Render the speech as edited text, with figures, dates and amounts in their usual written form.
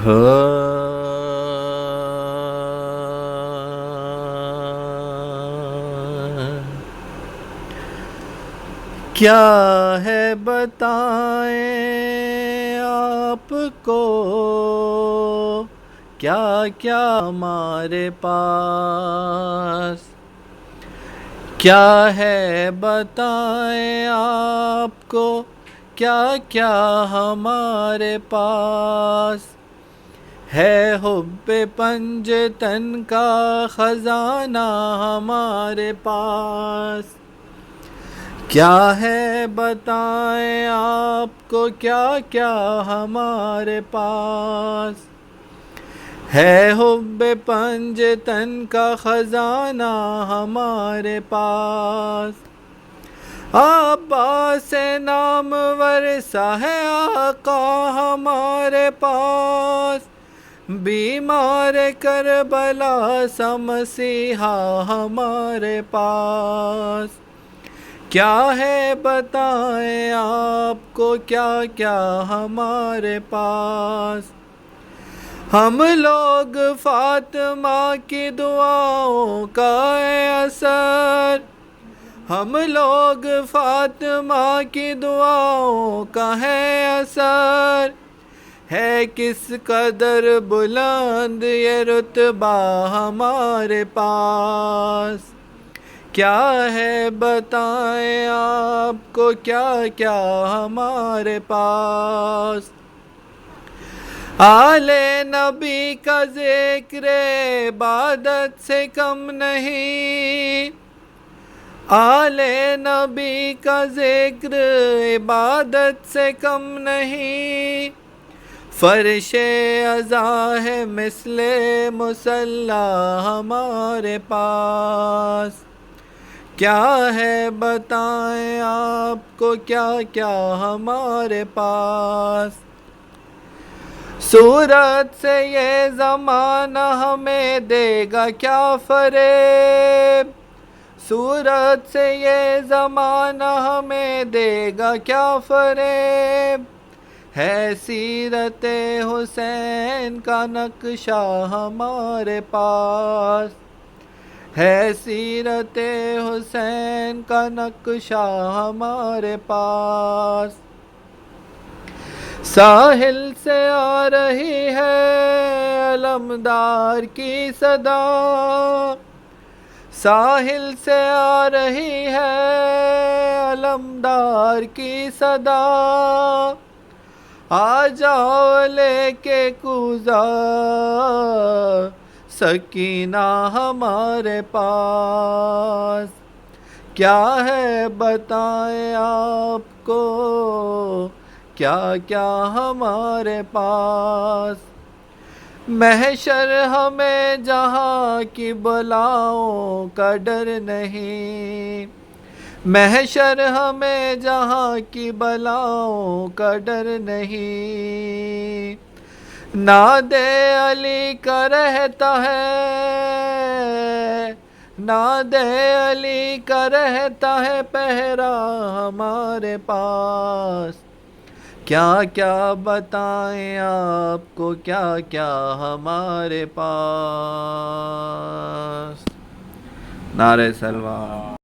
کیا ہے بتائیں آپ کو، کیا کیا ہمارے پاس، کیا ہے بتائیں آپ کو، کیا کیا ہمارے پاس ہے حب پنجتن کا خزانہ ہمارے پاس۔ کیا ہے بتائیں آپ کو، کیا کیا ہمارے پاس ہے حب پنجتن کا خزانہ ہمارے پاس۔ عباس نامور سا ہے آقا ہمارے پاس، بیمار کربلا سا مسیحا ہمارے پاس۔ کیا ہے بتائیں آپ کو، کیا کیا ہمارے پاس۔ ہم لوگ فاطمہ کی دعاؤں کا اثر، ہم لوگ فاطمہ کی دعاؤں کا ہے اثر، ہے کس قدر بلند یہ رتبہ ہمارے پاس۔ کیا ہے بتائیں آپ کو، کیا کیا ہمارے پاس۔ آل نبی کا ذکر عبادت سے کم نہیں، آل نبی کا ذکر عبادت سے کم نہیں، فرش عزا ہے مثل مصلی ہمارے پاس۔ کیا ہے بتائیں آپ کو، کیا کیا ہمارے پاس۔ صورت سے یہ زمانہ ہمیں دے گا کیا فریب، صورت سے یہ زمانہ ہمیں دے گا کیا فریب، ہے سیرت حسین کا نقشہ ہمارے پاس، ہے سیرت حسین کا نقشہ ہمارے پاس۔ ساحل سے آ رہی ہے علمدار کی صدا، ساحل سے آ رہی ہے علمدار کی صدا، آ جاؤ لے کے کوزہ سکینہ ہمارے پاس۔ کیا ہے بتائیں آپ کو، کیا کیا ہمارے پاس۔ محشر ہمیں جہاں کی بلاؤں کا ڈر نہیں، محشر ہمیں جہاں کی بلاؤں کا ڈر نہیں، ناد علی کا رہتا ہے، ناد علی کا رہتا ہے پہرا ہمارے پاس۔ کیا کیا بتائیں آپ کو، کیا کیا ہمارے پاس۔ نعرہ سلوات۔